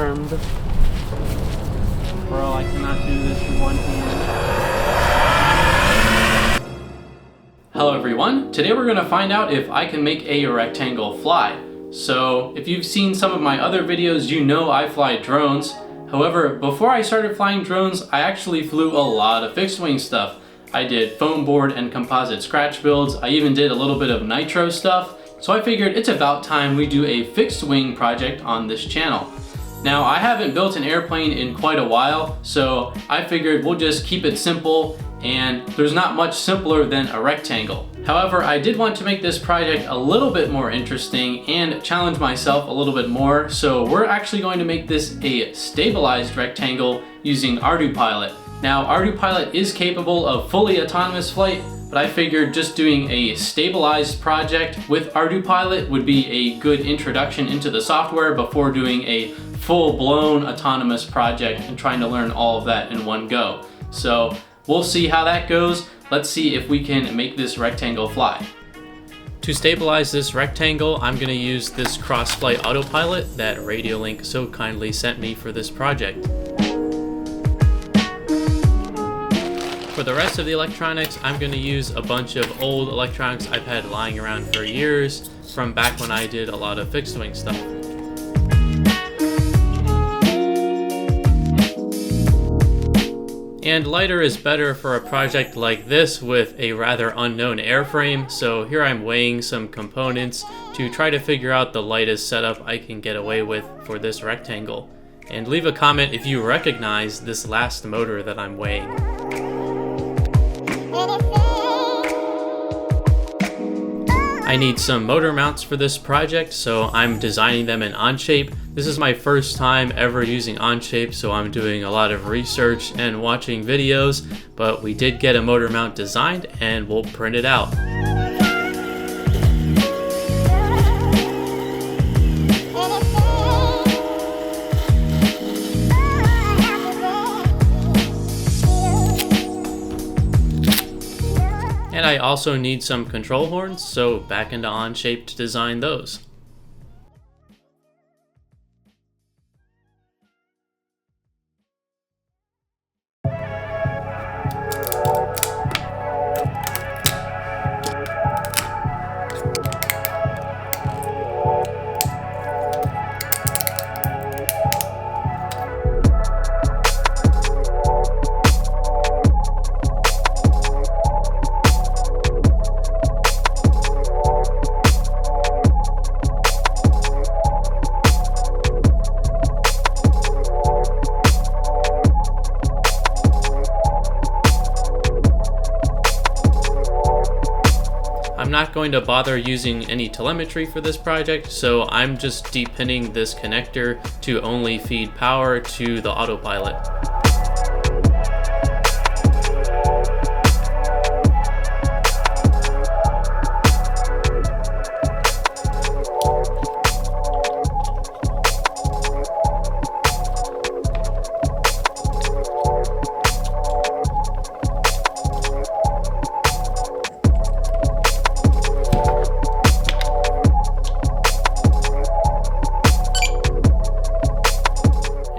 armed. Bro, I cannot do this in one hand. Hello everyone, today we're going to find out if I can make a rectangle fly. So if you've seen some of my other videos, you know I fly drones. However, before I started flying drones, I actually flew a lot of fixed wing stuff. I did foam board and composite scratch builds. I even did a little bit of nitro stuff. So I figured it's about time we do a fixed wing project on this channel. Now, I haven't built an airplane in quite a while, so I figured we'll just keep it simple, and there's not much simpler than a rectangle. However, I did want to make this project a little bit more interesting and challenge myself a little bit more, so we're actually going to make this a stabilized rectangle using ArduPilot. Now, ArduPilot is capable of fully autonomous flight, but I figured just doing a stabilized project with ArduPilot would be a good introduction into the software before doing a full-blown autonomous project and trying to learn all of that in one go. So we'll see how that goes. Let's see if we can make this rectangle fly. To stabilize this rectangle, I'm going to use this cross-flight autopilot that Radiolink so kindly sent me for this project. For the rest of the electronics, I'm going to use a bunch of old electronics I've had lying around for years from back when I did a lot of fixed wing stuff. And lighter is better for a project like this with a rather unknown airframe, so here I'm weighing some components to try to figure out the lightest setup I can get away with for this rectangle. And leave a comment if you recognize this last motor that I'm weighing. I need some motor mounts for this project, so I'm designing them in Onshape. This is my first time ever using Onshape, so I'm doing a lot of research and watching videos, but we did get a motor mount designed and we'll print it out. And I also need some control horns, so back into Onshape to design those. I'm not going to bother using any telemetry for this project, so I'm just depinning this connector to only feed power to the autopilot.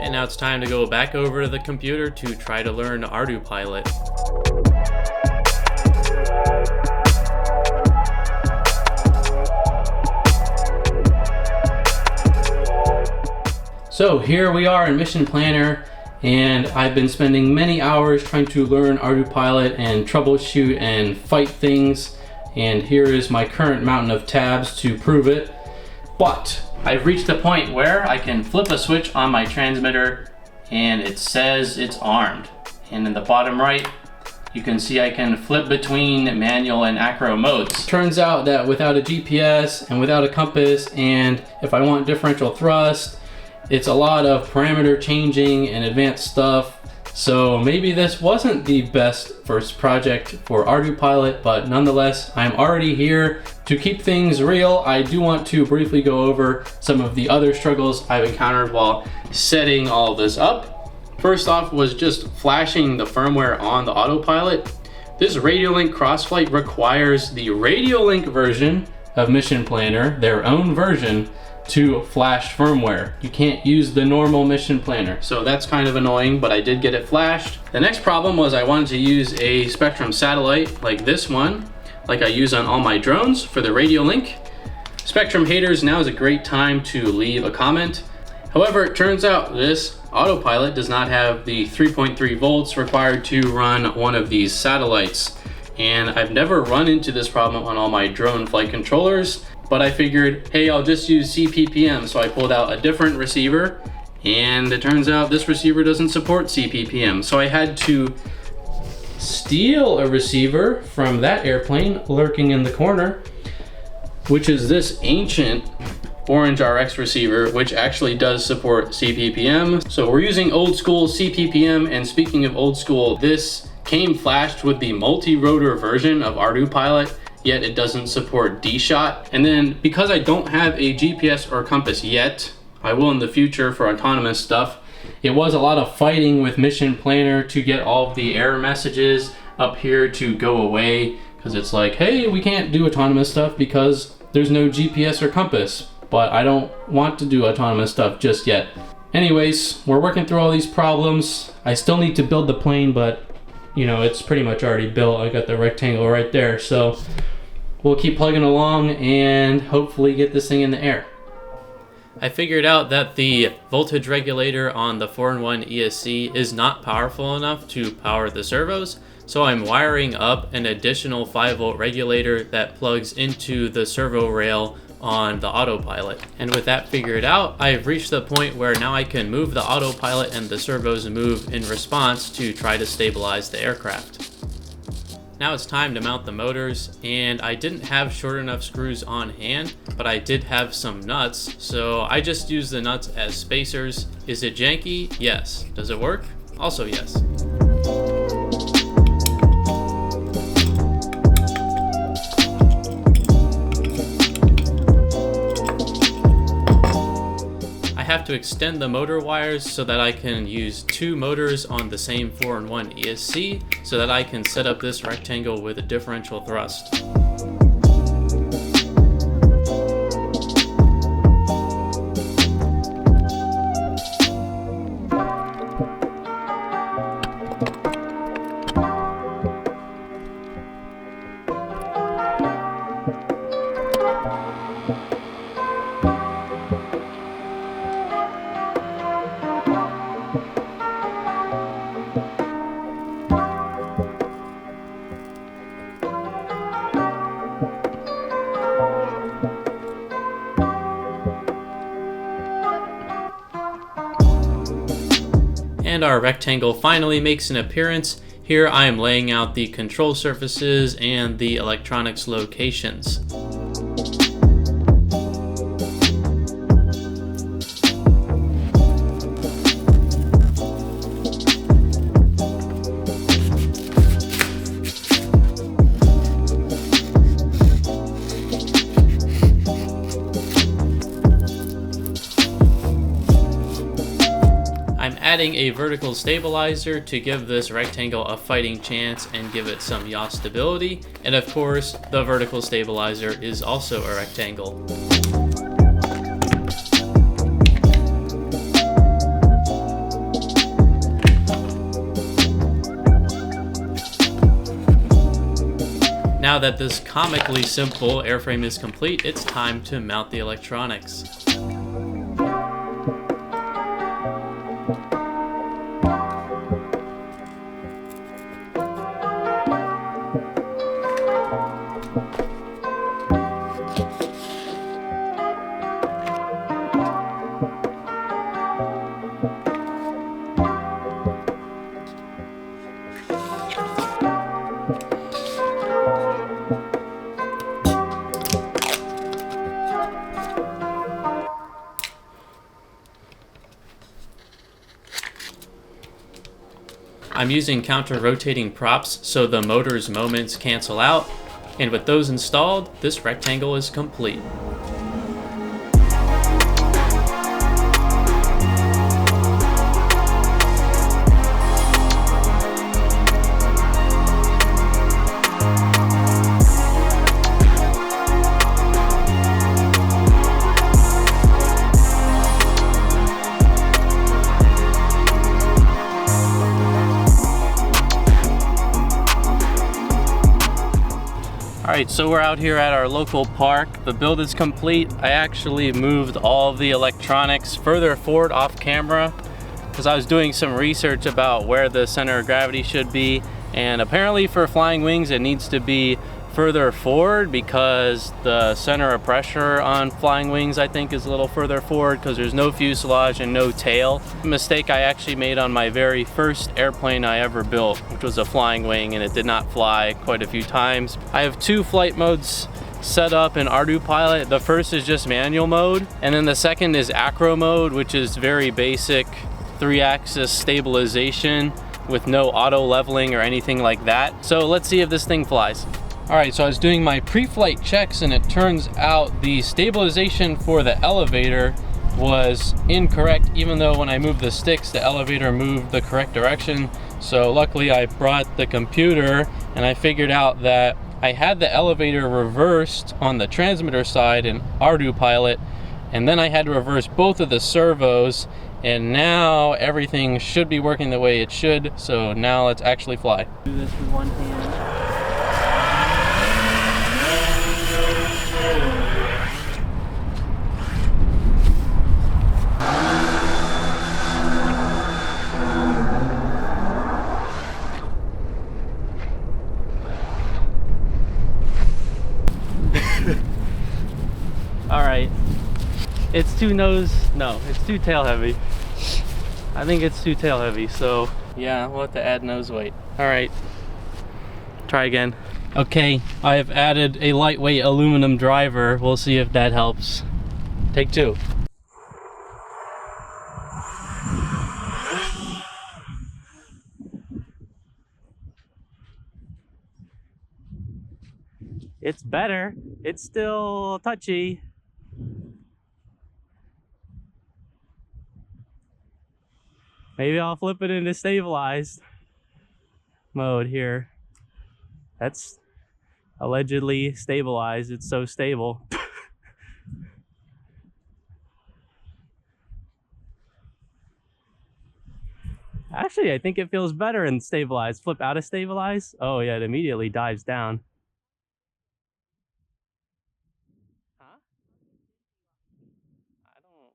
Now it's time to go back over to the computer to try to learn ArduPilot. So here we are in Mission Planner, and I've been spending many hours trying to learn ArduPilot and troubleshoot and fight things, and here is my current mountain of tabs to prove it. But I've reached a point where I can flip a switch on my transmitter and it says it's armed. And in the bottom right, you can see I can flip between manual and acro modes. Turns out that without a GPS and without a compass, and if I want differential thrust, it's a lot of parameter changing and advanced stuff. So maybe this wasn't the best first project for ArduPilot, but nonetheless, I'm already here. To keep things real, I do want to briefly go over some of the other struggles I've encountered while setting all this up. First off was just flashing the firmware on the autopilot. This Radiolink Crossflight requires the Radiolink version of Mission Planner, their own version, to flash firmware. You can't use the normal mission planner. So that's kind of annoying, but I did get it flashed. The next problem was I wanted to use a Spektrum satellite like this one, like I use on all my drones for the radio link. Spektrum haters, now is a great time to leave a comment. However, it turns out this autopilot does not have the 3.3 volts required to run one of these satellites. And I've never run into this problem on all my drone flight controllers, but I figured, hey, I'll just use CPPM. So I pulled out a different receiver, and it turns out this receiver doesn't support CPPM. So I had to steal a receiver from that airplane lurking in the corner, which is this ancient Orange RX receiver, which actually does support CPPM. So we're using old school CPPM, and speaking of old school, this came flashed with the multi-rotor version of ArduPilot, yet it doesn't support D-Shot. And then because I don't have a GPS or compass yet, I will in the future for autonomous stuff, it was a lot of fighting with Mission Planner to get all of the error messages up here to go away, because it's like, hey, we can't do autonomous stuff because there's no GPS or compass, but I don't want to do autonomous stuff just yet. Anyways, we're working through all these problems. I still need to build the plane, but you know, it's pretty much already built. I got the rectangle right there, so we'll keep plugging along and hopefully get this thing in the air. I figured out that the voltage regulator on the 4-in-1 ESC is not powerful enough to power the servos, so I'm wiring up an additional 5-volt regulator that plugs into the servo rail on the autopilot. And with that figured out, I've reached the point where now I can move the autopilot and the servos move in response to try to stabilize the aircraft. Now it's time to mount the motors, and I didn't have short enough screws on hand, but I did have some nuts, so I just used the nuts as spacers. Is it janky? Yes. Does it work? Also yes. I have to extend the motor wires so that I can use 2 motors on the same 4-in-1 ESC so that I can set up this rectangle with a differential thrust. And our rectangle finally makes an appearance. Here I am laying out the control surfaces and the electronics locations. Adding a vertical stabilizer to give this rectangle a fighting chance and give it some yaw stability. And of course, the vertical stabilizer is also a rectangle. Now that this comically simple airframe is complete, it's time to mount the electronics. I'm using counter-rotating props so the motor's moments cancel out, and with those installed, this rectangle is complete. Alright, so we're out here at our local park. The build is complete. I actually moved all of the electronics further forward off camera because I was doing some research about where the center of gravity should be, and apparently for flying wings it needs to be further forward because the center of pressure on flying wings I think is a little further forward because there's no fuselage and no tail. A mistake I actually made on my very first airplane I ever built, which was a flying wing, and it did not fly quite a few times. I have two flight modes set up in ArduPilot. The first is just manual mode, and then the second is acro mode, which is very basic 3-axis stabilization with no auto leveling or anything like that. So let's see if this thing flies. Alright, so I was doing my pre-flight checks and it turns out the stabilization for the elevator was incorrect, even though when I moved the sticks, the elevator moved the correct direction. So luckily I brought the computer and I figured out that I had the elevator reversed on the transmitter side in ArduPilot, and then I had to reverse both of the servos, and now everything should be working the way it should. So now let's actually fly. Do this with one hand. All right, it's too tail heavy. I think it's too tail heavy, so yeah, we'll have to add nose weight. All right, try again. Okay, I have added a lightweight aluminum driver. We'll see if that helps. Take two. It's better. It's still touchy. Maybe I'll flip it into stabilized mode here. That's allegedly stabilized. It's so stable. Actually, I think it feels better in stabilized. Flip out of stabilized. Oh yeah, it immediately dives down. Huh? I don't know.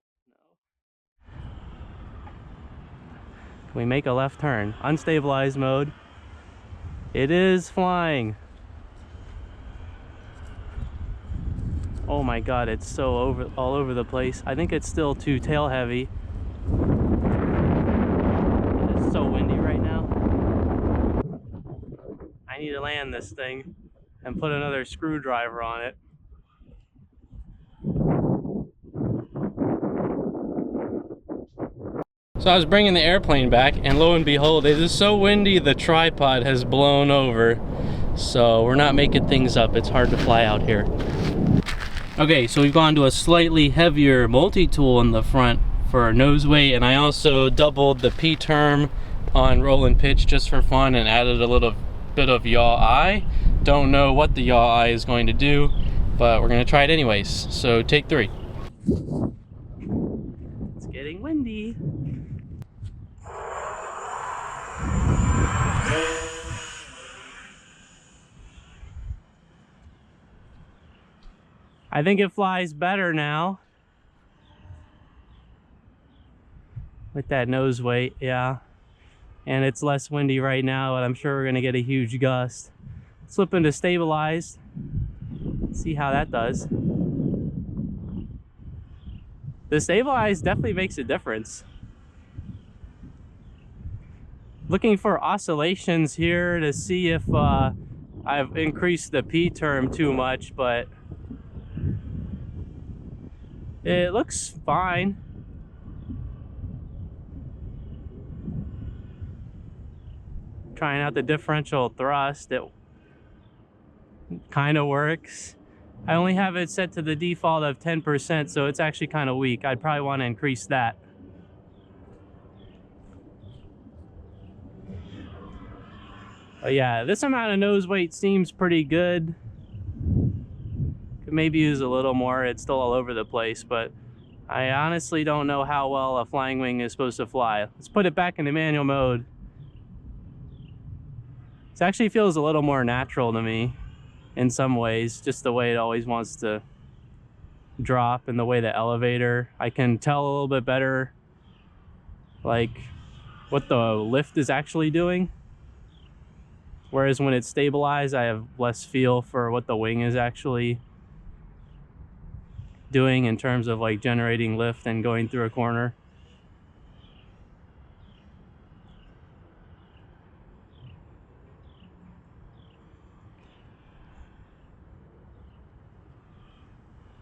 Can we make a left turn? Unstabilized mode. It is flying. Oh my god, it's so all over the place. I think it's still too tail heavy. It is so windy right now. I need to land this thing and put another screwdriver on it. So I was bringing the airplane back, and lo and behold, it is so windy the tripod has blown over. So we're not making things up. It's hard to fly out here. Okay, so we've gone to a slightly heavier multi-tool in the front for our nose weight, and I also doubled the P-term on roll and pitch just for fun and added a little bit of yaw eye. Don't know what the yaw eye is going to do, but we're gonna try it anyways. So take three. It's getting windy. I think it flies better now with that nose weight, yeah. And it's less windy right now, but I'm sure we're gonna get a huge gust. Slip into stabilized, see how that does. The stabilized definitely makes a difference. Looking for oscillations here to see if I've increased the P term too much, but it looks fine. Trying out the differential thrust, it kind of works. I only have it set to the default of 10%, so it's actually kind of weak. I'd probably want to increase that. But yeah, this amount of nose weight seems pretty good. Could maybe use a little more. It's still all over the place, but I honestly don't know how well a flying wing is supposed to fly. Let's put it back into manual mode. This actually feels a little more natural to me. in some ways, just the way it always wants to drop and the way the elevator. I can tell a little bit better like what the lift is actually doing. Whereas when it's stabilized, I have less feel for what the wing is actually doing in terms of like generating lift and going through a corner.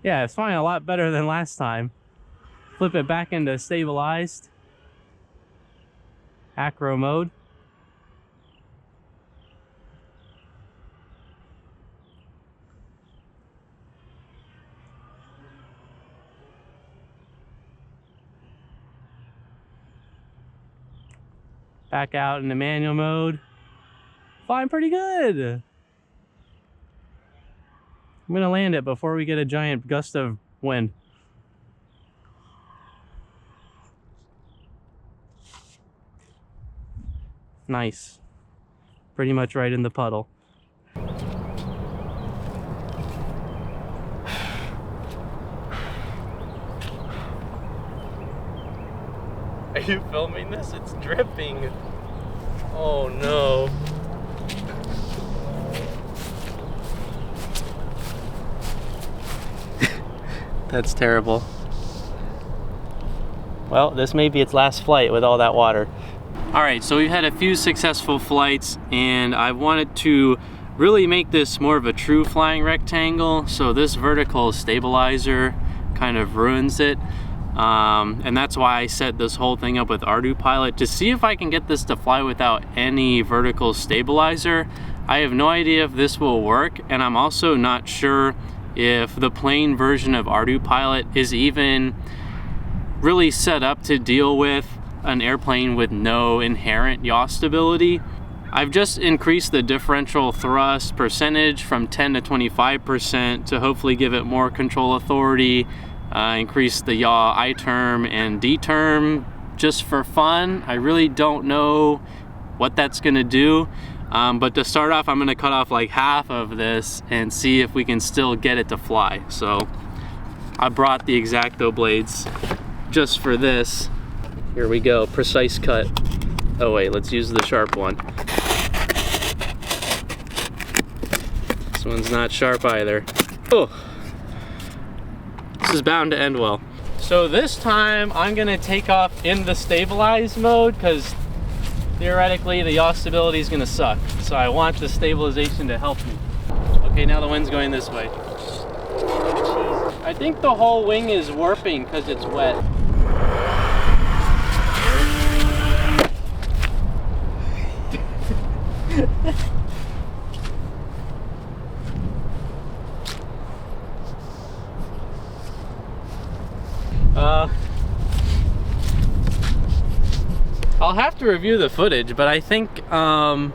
Yeah, it's flying a lot better than last time. Flip it back into stabilized acro mode. Back out into manual mode. Flying pretty good. I'm gonna land it before we get a giant gust of wind. Nice. Pretty much right in the puddle. Are you filming this? It's dripping. Oh no. That's terrible. Well, this may be its last flight with all that water. All right, so we've had a few successful flights and I wanted to really make this more of a true flying rectangle. So this vertical stabilizer kind of ruins it. And that's why I set this whole thing up with ArduPilot to see if I can get this to fly without any vertical stabilizer. I have no idea if this will work, and I'm also not sure if the plain version of ArduPilot is even really set up to deal with an airplane with no inherent yaw stability. I've just increased the differential thrust percentage from 10 to 25% to hopefully give it more control authority. Increase the yaw I term and D term just for fun. I really don't know what that's gonna do, but to start off, I'm gonna cut off like half of this and see if we can still get it to fly. So I brought the X-Acto blades just for this. Here we go, precise cut. Oh wait, let's use the sharp one. This one's not sharp either. Oh. This is bound to end well. So this time I'm gonna take off in the stabilized mode because theoretically the yaw stability is gonna suck. So I want the stabilization to help me. Okay, now the wind's going this way. I think the whole wing is warping because it's wet. I'll have to review the footage, but I think the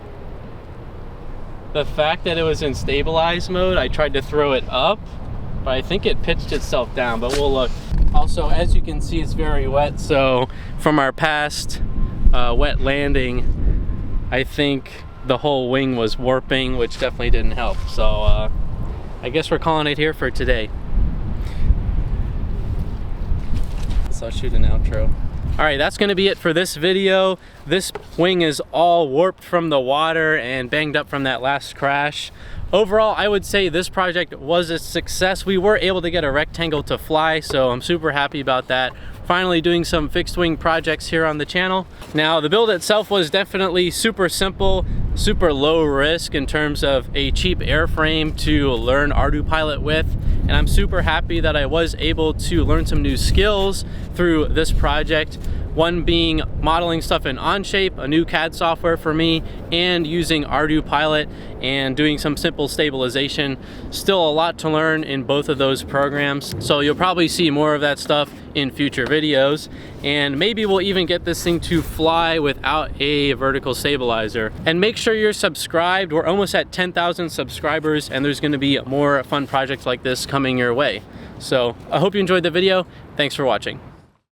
fact that it was in stabilized mode, I tried to throw it up, but I think it pitched itself down, but we'll look. Also, as you can see, it's very wet, so from our past wet landing, I think the whole wing was warping, which definitely didn't help. So I guess we're calling it here for today. So I'll shoot an outro. All right, that's gonna be it for this video. This wing is all warped from the water and banged up from that last crash. Overall, I would say this project was a success. We were able to get a rectangle to fly, so I'm super happy about that. Finally doing some fixed wing projects here on the channel. Now, the build itself was definitely super simple, super low risk in terms of a cheap airframe to learn ArduPilot with. And I'm super happy that I was able to learn some new skills through this project. One being modeling stuff in Onshape, a new CAD software for me, and using ArduPilot and doing some simple stabilization. Still a lot to learn in both of those programs. So you'll probably see more of that stuff in future videos. And maybe we'll even get this thing to fly without a vertical stabilizer. And make sure you're subscribed. We're almost at 10,000 subscribers, and there's gonna be more fun projects like this coming your way. So I hope you enjoyed the video. Thanks for watching.